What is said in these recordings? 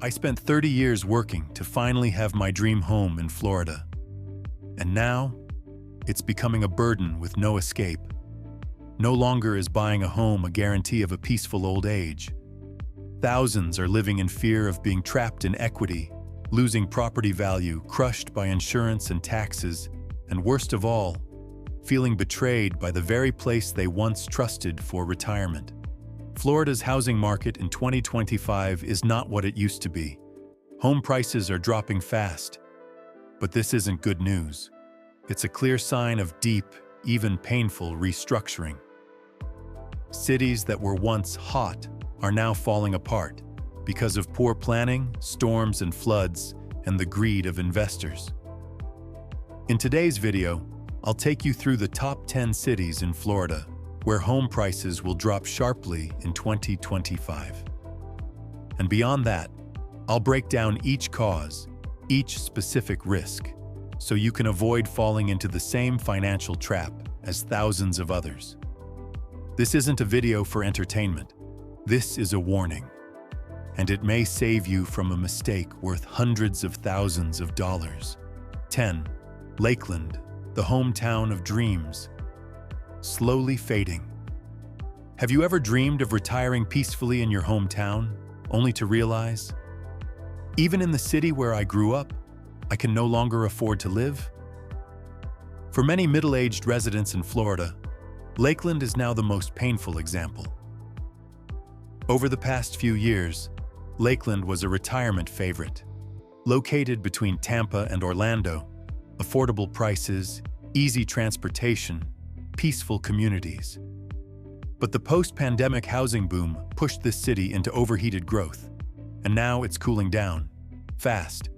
I spent 30 years working to finally have my dream home in Florida. And now, it's becoming a burden with no escape. No longer is buying a home a guarantee of a peaceful old age. Thousands are living in fear of being trapped in equity, losing property value, crushed by insurance and taxes, and worst of all, feeling betrayed by the very place they once trusted for retirement. Florida's housing market in 2025 is not what it used to be. Home prices are dropping fast. But this isn't good news. It's a clear sign of deep, even painful restructuring. Cities that were once hot are now falling apart because of poor planning, storms and floods, and the greed of investors. In today's video, I'll take you through the top 10 cities in Florida where home prices will drop sharply in 2025. And beyond that, I'll break down each cause, each specific risk, so you can avoid falling into the same financial trap as thousands of others. This isn't a video for entertainment. This is a warning, and it may save you from a mistake worth hundreds of thousands of dollars. 10. Lakeland, the hometown of dreams, slowly fading. Have you ever dreamed of retiring peacefully in your hometown, only to realize, even in the city where I grew up, I can no longer afford to live? For many middle-aged residents in Florida, Lakeland is now the most painful example. Over the past few years, Lakeland was a retirement favorite. Located between Tampa and Orlando, affordable prices, easy transportation, peaceful communities. But the post-pandemic housing boom pushed this city into overheated growth, and now it's cooling down, fast.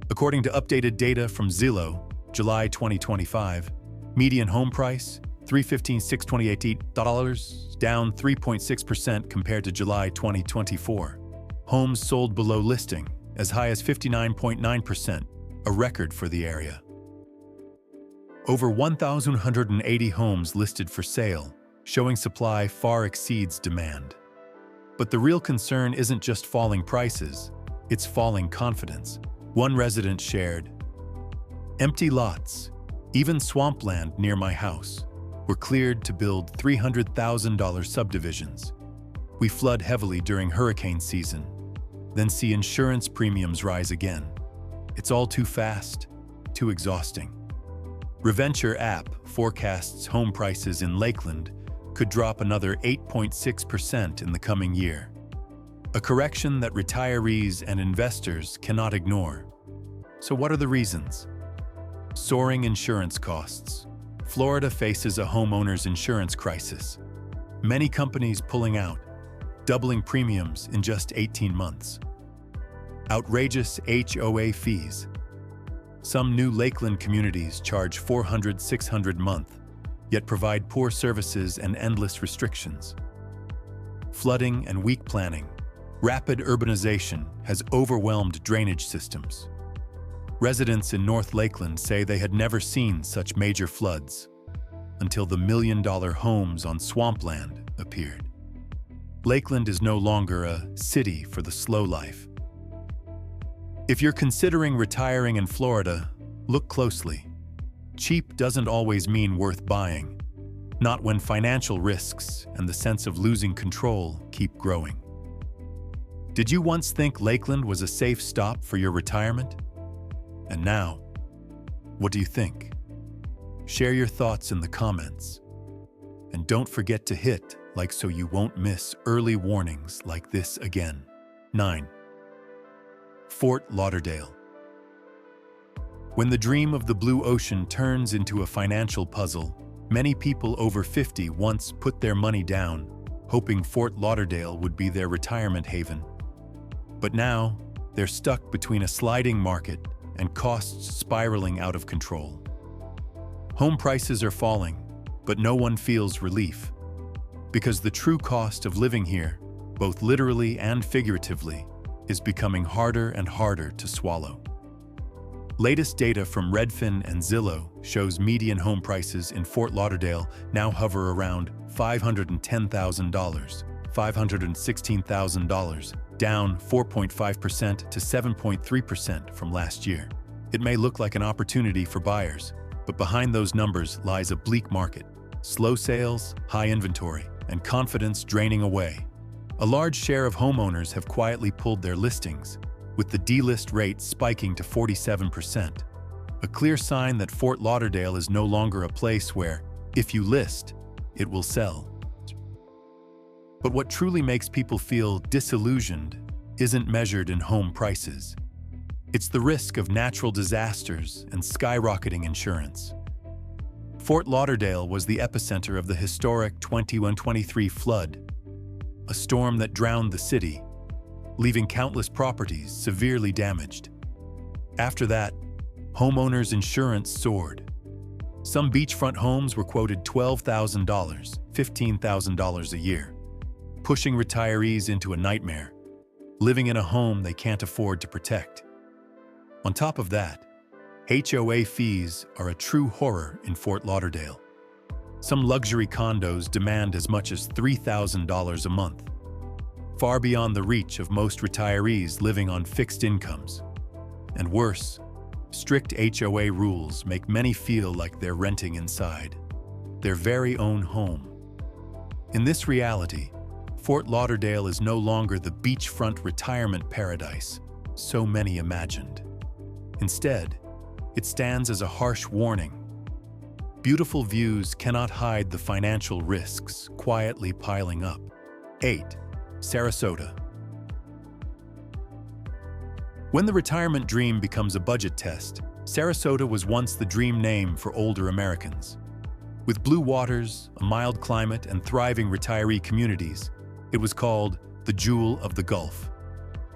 According to updated data from Zillow, July 2025, median home price, $315,628, down 3.6% compared to July 2024. Homes sold below listing, as high as 59.9%, a record for the area. Over 1,180 homes listed for sale, showing supply far exceeds demand. But the real concern isn't just falling prices, it's falling confidence. One resident shared, "Empty lots, even swampland near my house, were cleared to build $300,000 subdivisions. We flood heavily during hurricane season, then see insurance premiums rise again. It's all too fast, too exhausting." Reventure app forecasts home prices in Lakeland could drop another 8.6% in the coming year. A correction that retirees and investors cannot ignore. So what are the reasons? Soaring insurance costs. Florida faces a homeowner's insurance crisis. Many companies pulling out, doubling premiums in just 18 months. Outrageous HOA fees. Some new Lakeland communities charge $400, $600 a month, yet provide poor services and endless restrictions. Flooding and weak planning. Rapid urbanization has overwhelmed drainage systems. Residents in North Lakeland say they had never seen such major floods until the million-dollar homes on swampland appeared. Lakeland is no longer a city for the slow life. If you're considering retiring in Florida, look closely. Cheap doesn't always mean worth buying, not when financial risks and the sense of losing control keep growing. Did you once think Lakeland was a safe stop for your retirement? And now, what do you think? Share your thoughts in the comments. And don't forget to hit like so you won't miss early warnings like this again. 9. Fort Lauderdale. When the dream of the blue ocean turns into a financial puzzle, many people over 50 once put their money down, hoping Fort Lauderdale would be their retirement haven. But now, they're stuck between a sliding market and costs spiraling out of control. Home prices are falling, but no one feels relief, because the true cost of living here, both literally and figuratively, is becoming harder and harder to swallow. Latest data from Redfin and Zillow shows median home prices in Fort Lauderdale now hover around $510,000, $516,000, down 4.5% to 7.3% from last year. It may look like an opportunity for buyers, but behind those numbers lies a bleak market. Slow sales, high inventory, and confidence draining away. A large share of homeowners have quietly pulled their listings, with the D-list rate spiking to 47%. A clear sign that Fort Lauderdale is no longer a place where, if you list, it will sell. But what truly makes people feel disillusioned isn't measured in home prices. It's the risk of natural disasters and skyrocketing insurance. Fort Lauderdale was the epicenter of the historic 21-23 flood, a storm that drowned the city, leaving countless properties severely damaged. After that, homeowners' insurance soared. Some beachfront homes were quoted $12,000, $15,000 a year, pushing retirees into a nightmare, living in a home they can't afford to protect. On top of that, HOA fees are a true horror in Fort Lauderdale. Some luxury condos demand as much as $3,000 a month, far beyond the reach of most retirees living on fixed incomes. And worse, strict HOA rules make many feel like they're renting inside their very own home. In this reality, Fort Lauderdale is no longer the beachfront retirement paradise so many imagined. Instead, it stands as a harsh warning. Beautiful views cannot hide the financial risks quietly piling up. 8. Sarasota. When the retirement dream becomes a budget test, Sarasota was once the dream name for older Americans. With blue waters, a mild climate, and thriving retiree communities, it was called the Jewel of the Gulf,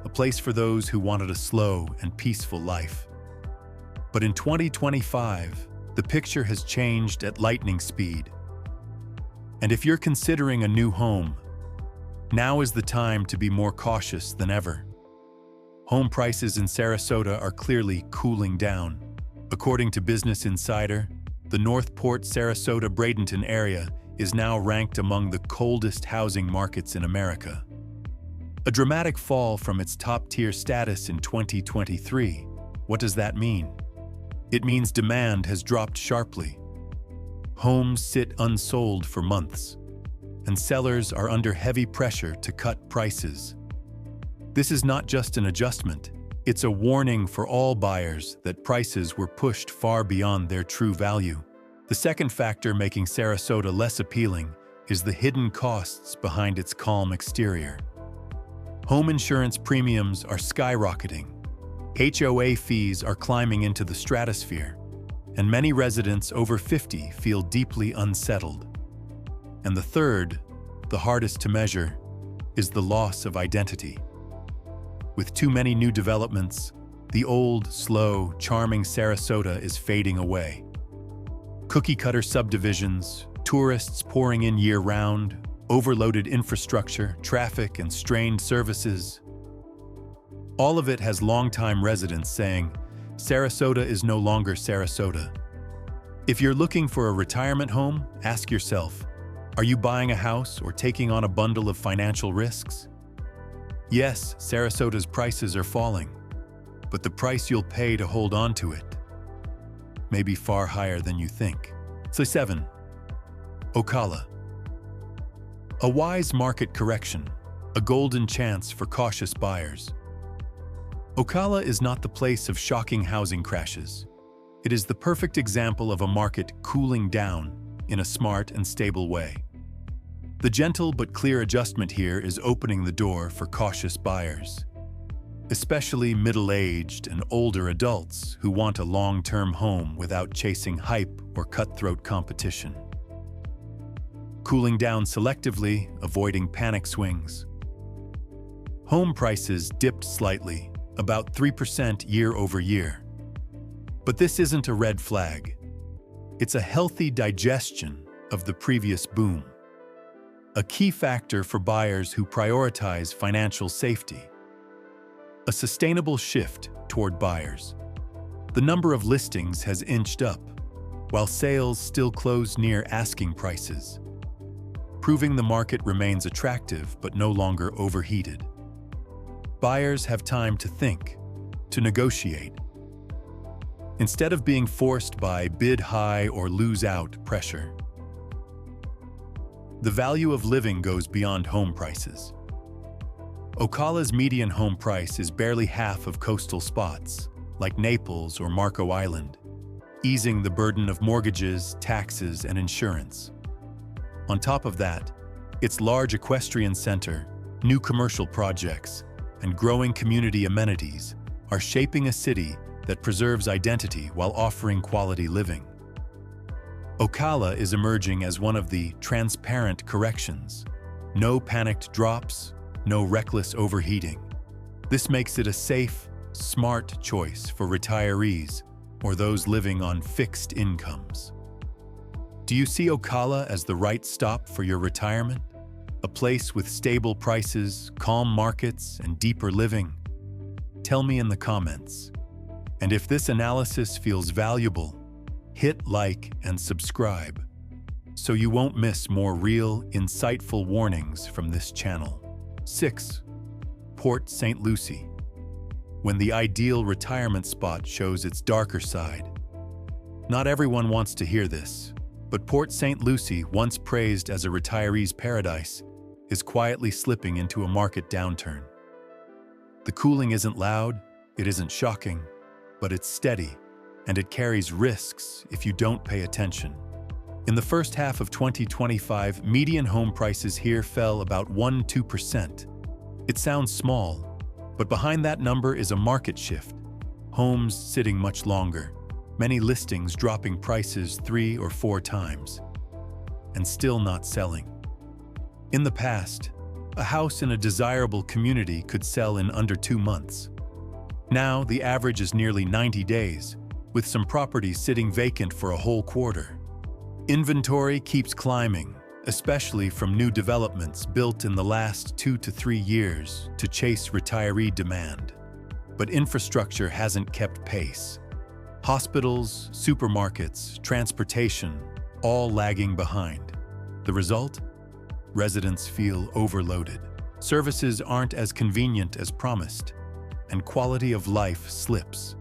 a place for those who wanted a slow and peaceful life. But in 2025, the picture has changed at lightning speed. And if you're considering a new home, now is the time to be more cautious than ever. Home prices in Sarasota are clearly cooling down. According to Business Insider, the Northport Sarasota-Bradenton area is now ranked among the coldest housing markets in America. A dramatic fall from its top-tier status in 2023. What does that mean? It means demand has dropped sharply. Homes sit unsold for months, and sellers are under heavy pressure to cut prices. This is not just an adjustment, it's a warning for all buyers that prices were pushed far beyond their true value. The second factor making Sarasota less appealing is the hidden costs behind its calm exterior. Home insurance premiums are skyrocketing. HOA fees are climbing into the stratosphere, and many residents over 50 feel deeply unsettled. And the third, the hardest to measure, is the loss of identity. With too many new developments, the old, slow, charming Sarasota is fading away. Cookie-cutter subdivisions, tourists pouring in year-round, overloaded infrastructure, traffic, and strained services. All of it has longtime residents saying, Sarasota is no longer Sarasota. If you're looking for a retirement home, ask yourself, are you buying a house or taking on a bundle of financial risks? Yes, Sarasota's prices are falling, but the price you'll pay to hold on to it may be far higher than you think. 7. Ocala. A wise market correction, a golden chance for cautious buyers. Ocala is not the place of shocking housing crashes. It is the perfect example of a market cooling down in a smart and stable way. The gentle but clear adjustment here is opening the door for cautious buyers, especially middle-aged and older adults who want a long-term home without chasing hype or cutthroat competition. Cooling down selectively, avoiding panic swings. Home prices dipped slightly, about 3% year over year. But this isn't a red flag. It's a healthy digestion of the previous boom, a key factor for buyers who prioritize financial safety. A sustainable shift toward buyers. The number of listings has inched up, while sales still close near asking prices. proving the market remains attractive but no longer overheated. Buyers have time to think, to negotiate, instead of being forced by bid high or lose out pressure. The value of living goes beyond home prices. Ocala's median home price is barely half of coastal spots, like Naples or Marco Island, easing the burden of mortgages, taxes, and insurance. On top of that, its large equestrian center, new commercial projects, and growing community amenities are shaping a city that preserves identity while offering quality living. Ocala is emerging as one of the transparent corrections. No panicked drops, no reckless overheating. This makes it a safe, smart choice for retirees or those living on fixed incomes. Do you see Ocala as the right stop for your retirement? A place with stable prices, calm markets, and deeper living? Tell me in the comments. And if this analysis feels valuable, hit like and subscribe so you won't miss more real, insightful warnings from this channel. 6. Port St. Lucie. When the ideal retirement spot shows its darker side. Not everyone wants to hear this, but Port St. Lucie, once praised as a retiree's paradise, is quietly slipping into a market downturn. The cooling isn't loud, it isn't shocking, but it's steady, and it carries risks if you don't pay attention. In the first half of 2025, median home prices here fell about 1–2%. It sounds small, but behind that number is a market shift. Homes sitting much longer, many listings dropping prices 3 or 4 times, and still not selling. In the past, a house in a desirable community could sell in under 2 months. Now, the average is nearly 90 days, with some properties sitting vacant for a whole quarter. Inventory keeps climbing, especially from new developments built in the last 2 to 3 years to chase retiree demand. But infrastructure hasn't kept pace. Hospitals, supermarkets, transportation, all lagging behind. The result? Residents feel overloaded. Services aren't as convenient as promised, and quality of life slips.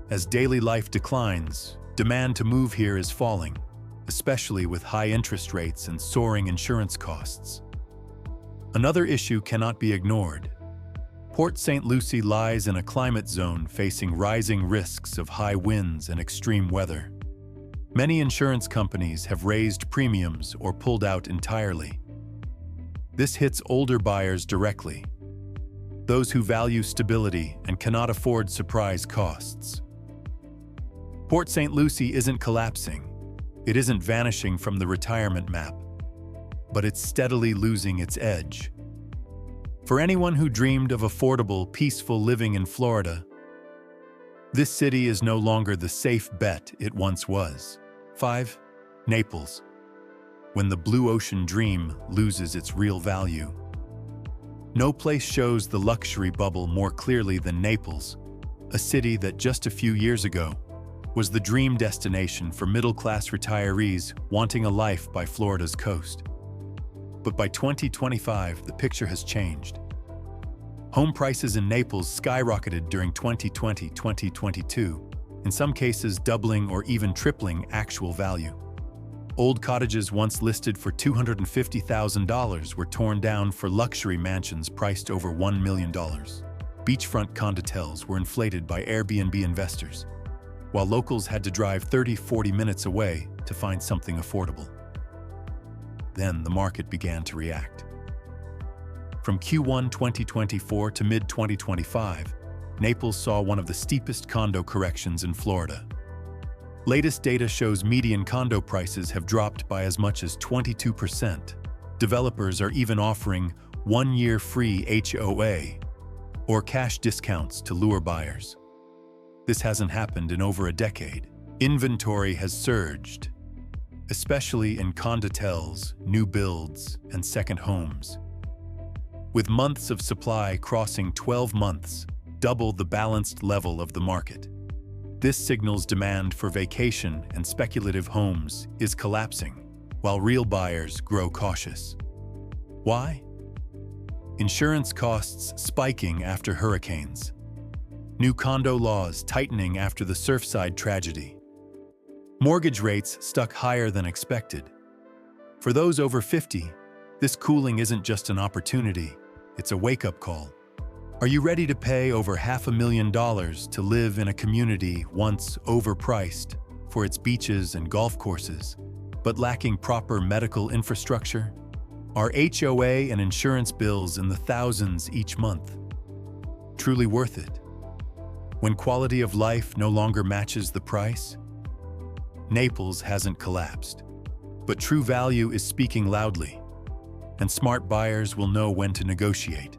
As daily life declines, demand to move here is falling, especially with high interest rates and soaring insurance costs. Another issue cannot be ignored. Port St. Lucie lies in a climate zone facing rising risks of high winds and extreme weather. Many insurance companies have raised premiums or pulled out entirely. This hits older buyers directly, those who value stability and cannot afford surprise costs. Port St. Lucie isn't collapsing. It isn't vanishing from the retirement map, but it's steadily losing its edge. For anyone who dreamed of affordable, peaceful living in Florida, this city is no longer the safe bet it once was. 5. Naples. When the blue ocean dream loses its real value. No place shows the luxury bubble more clearly than Naples, a city that just a few years ago was the dream destination for middle-class retirees wanting a life by Florida's coast. But by 2025, the picture has changed. Home prices in Naples skyrocketed during 2020-2022, in some cases doubling or even tripling actual value. Old cottages once listed for $250,000 were torn down for luxury mansions priced over $1 million. Beachfront condotels were inflated by Airbnb investors, while locals had to drive 30–40 minutes away to find something affordable. Then the market began to react. From Q1 2024 to mid-2025, Naples saw one of the steepest condo corrections in Florida. Latest data shows median condo prices have dropped by as much as 22%. Developers are even offering 1-year free HOA or cash discounts to lure buyers. This hasn't happened in over a decade. Inventory has surged, especially in condotels, new builds, and second homes. With months of supply crossing 12 months, double the balanced level of the market. This signals demand for vacation and speculative homes is collapsing. while real buyers grow cautious. Why? Insurance costs spiking after hurricanes. New condo laws tightening after the Surfside tragedy. Mortgage rates stuck higher than expected. For those over 50, this cooling isn't just an opportunity, it's a wake-up call. Are you ready to pay over $500,000 to live in a community once overpriced for its beaches and golf courses, but lacking proper medical infrastructure? Are HOA and insurance bills in the thousands each month truly worth it? When quality of life no longer matches the price? Naples hasn't collapsed, but true value is speaking loudly, and smart buyers will know when to negotiate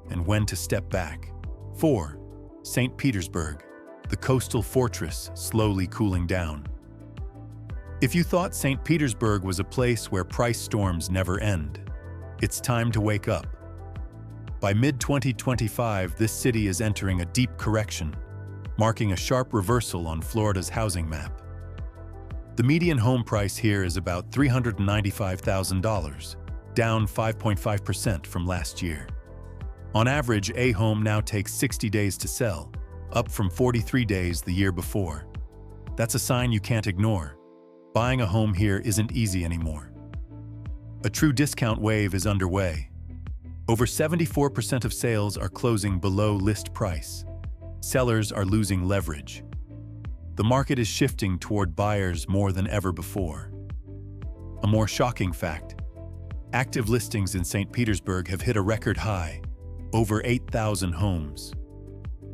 and when to step back. 4. St. Petersburg, the coastal fortress slowly cooling down. If you thought St. Petersburg was a place where price storms never end, it's time to wake up. By mid-2025, this city is entering a deep correction, marking a sharp reversal on Florida's housing map. The median home price here is about $395,000, down 5.5% from last year. On average, a home now takes 60 days to sell, up from 43 days the year before. That's a sign you can't ignore. Buying a home here isn't easy anymore. A true discount wave is underway. Over 74% of sales are closing below list price. Sellers are losing leverage. The market is shifting toward buyers more than ever before. A more shocking fact: active listings in St. Petersburg have hit a record high, over 8,000 homes.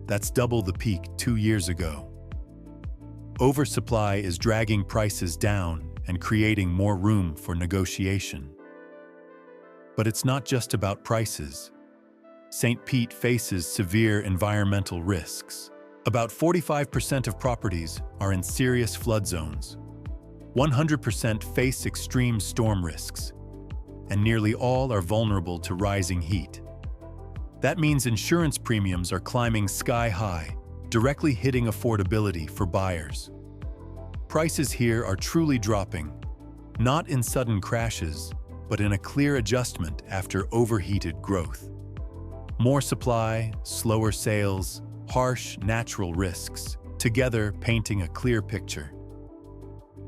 That's double the peak 2 years ago. Oversupply is dragging prices down and creating more room for negotiation. But it's not just about prices. St. Pete faces severe environmental risks. About 45% of properties are in serious flood zones. 100% face extreme storm risks, and nearly all are vulnerable to rising heat. That means insurance premiums are climbing sky high, directly hitting affordability for buyers. Prices here are truly dropping, not in sudden crashes, but in a clear adjustment after overheated growth. More supply, slower sales, harsh natural risks, together painting a clear picture.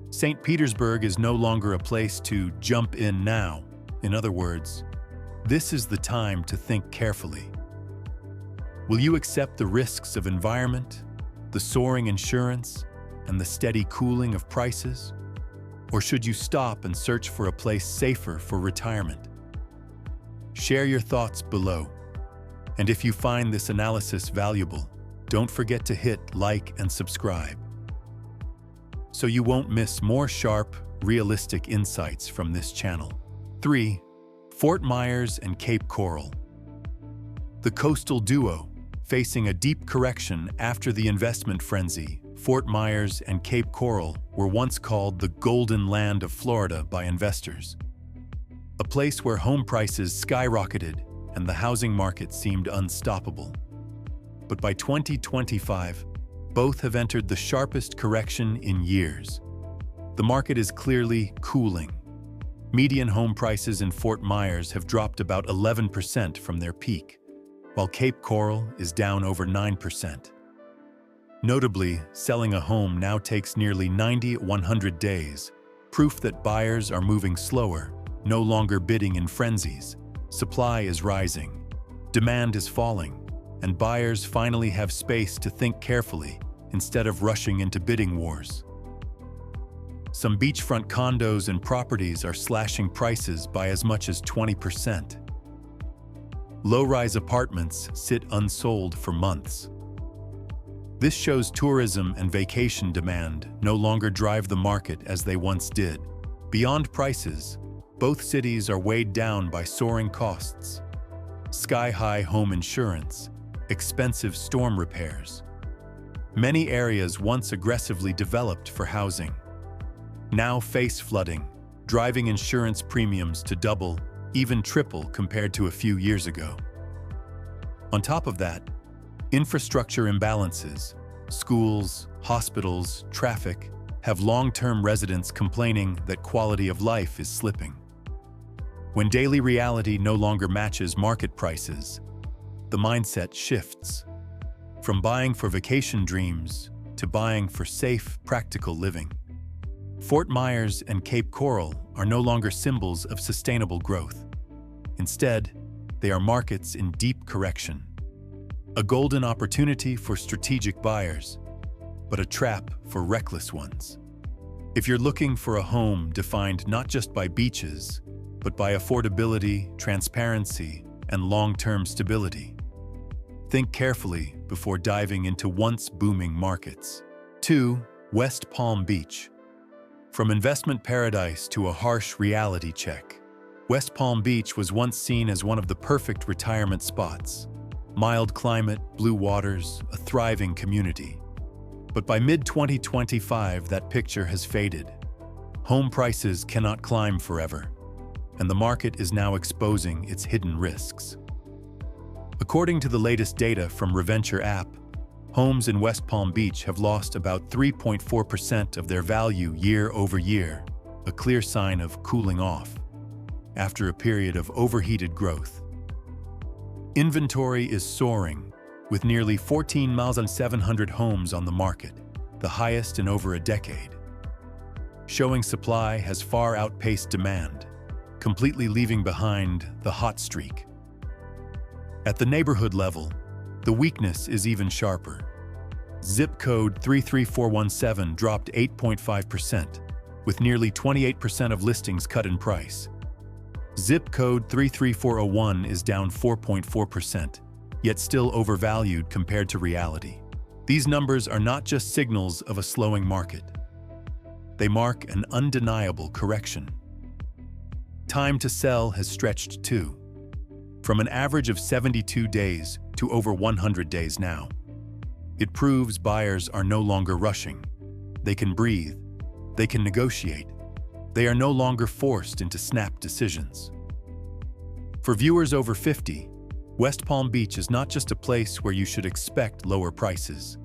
St. Petersburg is no longer a place to jump in now. In other words, this is the time to think carefully. Will you accept the risks of environment, the soaring insurance, and the steady cooling of prices? Or should you stop and search for a place safer for retirement? Share your thoughts below. And if you find this analysis valuable, don't forget to hit like and subscribe, so you won't miss more sharp, realistic insights from this channel. 3. Fort Myers and Cape Coral. The coastal duo, facing a deep correction after the investment frenzy, Fort Myers and Cape Coral were once called the golden land of Florida by investors. A place where home prices skyrocketed and the housing market seemed unstoppable. But by 2025, both have entered the sharpest correction in years. The market is clearly cooling. Median home prices in Fort Myers have dropped about 11% from their peak, while Cape Coral is down over 9%. Notably, selling a home now takes nearly 100 days, proof that buyers are moving slower, no longer bidding in frenzies. Supply is rising, demand is falling, and buyers finally have space to think carefully instead of rushing into bidding wars. Some beachfront condos and properties are slashing prices by as much as 20%. Low-rise apartments sit unsold for months. This shows tourism and vacation demand no longer drive the market as they once did. Beyond prices, both cities are weighed down by soaring costs: sky-high home insurance, expensive storm repairs. Many areas once aggressively developed for housing now face flooding, driving insurance premiums to double, even triple compared to a few years ago. On top of that, infrastructure imbalances, schools, hospitals, traffic, have long-term residents complaining that quality of life is slipping. When daily reality no longer matches market prices, the mindset shifts. From buying for vacation dreams to buying for safe, practical living. Fort Myers and Cape Coral are no longer symbols of sustainable growth. Instead, they are markets in deep correction. A golden opportunity for strategic buyers, but a trap for reckless ones. If you're looking for a home defined not just by beaches, but by affordability, transparency, and long-term stability, think carefully before diving into once booming markets. 2. West Palm Beach. From investment paradise to a harsh reality check, West Palm Beach was once seen as one of the perfect retirement spots. Mild climate, blue waters, a thriving community. But by mid-2025, that picture has faded. Home prices cannot climb forever, and the market is now exposing its hidden risks. According to the latest data from Reventure app, homes in West Palm Beach have lost about 3.4% of their value year over year, a clear sign of cooling off after a period of overheated growth. Inventory is soaring, with nearly 14,700 homes on the market, the highest in over a decade. Showing supply has far outpaced demand, completely leaving behind the hot streak. At the neighborhood level, the weakness is even sharper. Zip code 33417 dropped 8.5%, with nearly 28% of listings cut in price. Zip code 33401 is down 4.4%, yet still overvalued compared to reality. These numbers are not just signals of a slowing market. They mark an undeniable correction. Time to sell has stretched too, from an average of 72 days to over 100 days now. It proves buyers are no longer rushing. They can breathe. They can negotiate. They are no longer forced into snap decisions. For viewers over 50, West Palm Beach is not just a place where you should expect lower prices.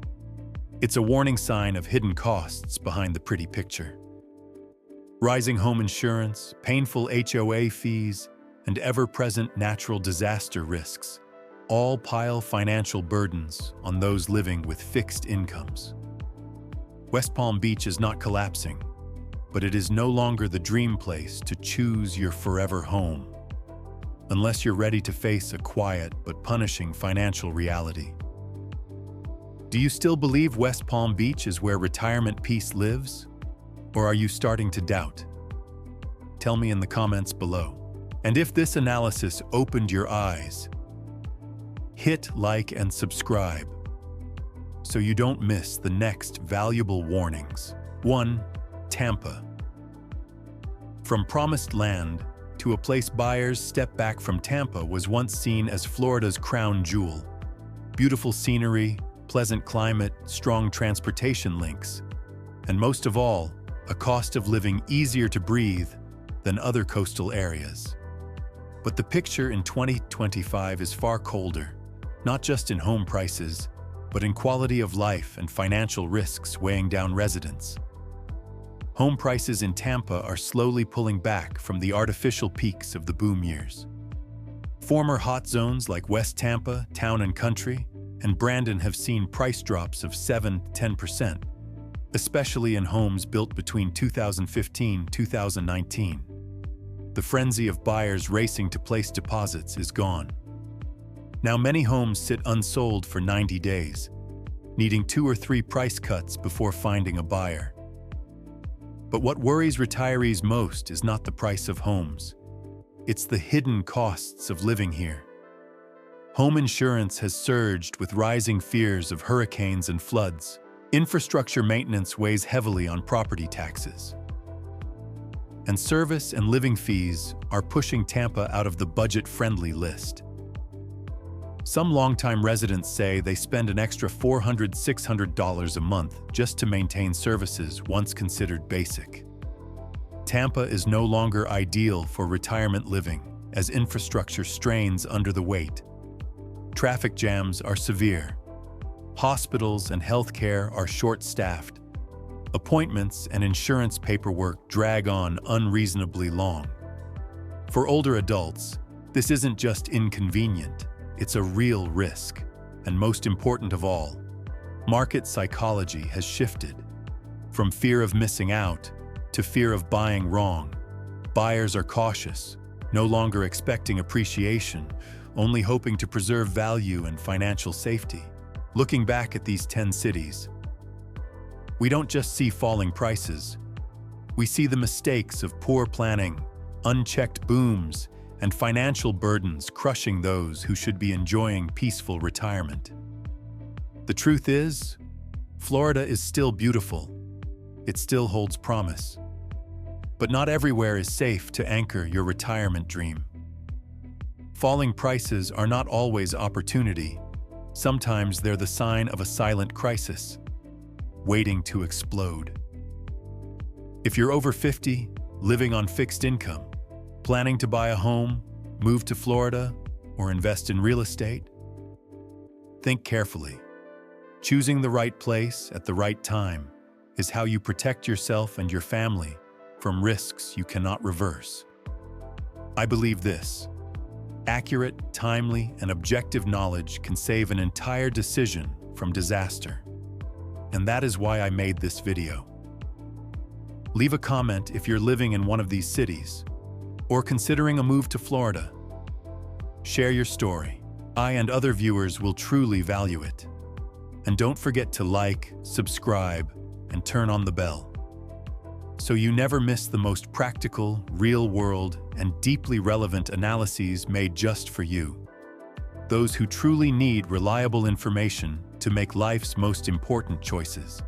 It's a warning sign of hidden costs behind the pretty picture. Rising home insurance, painful HOA fees, and ever-present natural disaster risks all pile financial burdens on those living with fixed incomes. West Palm Beach is not collapsing, but it is no longer the dream place to choose your forever home, unless you're ready to face a quiet but punishing financial reality. Do you still believe West Palm Beach is where retirement peace lives? Or are you starting to doubt? Tell me in the comments below. And if this analysis opened your eyes, hit like and subscribe so you don't miss the next valuable warnings. 1. Tampa. From promised land to a place buyers step back from, Tampa was once seen as Florida's crown jewel. Beautiful scenery, pleasant climate, strong transportation links, and most of all, a cost of living easier to breathe than other coastal areas. But the picture in 2025 is far colder, not just in home prices, but in quality of life and financial risks weighing down residents. Home prices in Tampa are slowly pulling back from the artificial peaks of the boom years. Former hot zones like West Tampa, Town and Country, and Brandon have seen price drops of 7–10%, especially in homes built between 2015 and 2019. The frenzy of buyers racing to place deposits is gone. Now many homes sit unsold for 90 days, needing 2 or 3 price cuts before finding a buyer. But what worries retirees most is not the price of homes. It's the hidden costs of living here. Home insurance has surged with rising fears of hurricanes and floods. Infrastructure maintenance weighs heavily on property taxes. And service and living fees are pushing Tampa out of the budget-friendly list. Some longtime residents say they spend an extra $400–600 a month just to maintain services once considered basic. Tampa is no longer ideal for retirement living as infrastructure strains under the weight. Traffic jams are severe. Hospitals and healthcare are short-staffed. Appointments and insurance paperwork drag on unreasonably long. For older adults, this isn't just inconvenient, it's a real risk. And most important of all, market psychology has shifted. From fear of missing out to fear of buying wrong. Buyers are cautious, no longer expecting appreciation, only hoping to preserve value and financial safety. Looking back at these 10 cities, we don't just see falling prices. We see the mistakes of poor planning, unchecked booms, and financial burdens crushing those who should be enjoying peaceful retirement. The truth is, Florida is still beautiful. It still holds promise. But not everywhere is safe to anchor your retirement dream. Falling prices are not always opportunity. Sometimes they're the sign of a silent crisis, waiting to explode. If you're over 50, living on fixed income, planning to buy a home, move to Florida, or invest in real estate, think carefully. Choosing the right place at the right time is how you protect yourself and your family from risks you cannot reverse. I believe this: accurate, timely, and objective knowledge can save an entire decision from disaster. And that is why I made this video. Leave a comment if you're living in one of these cities or considering a move to Florida. Share your story. I and other viewers will truly value it. And don't forget to like, subscribe, and turn on the bell, so you never miss the most practical, real-world, and deeply relevant analyses made just for you. Those who truly need reliable information to make life's most important choices.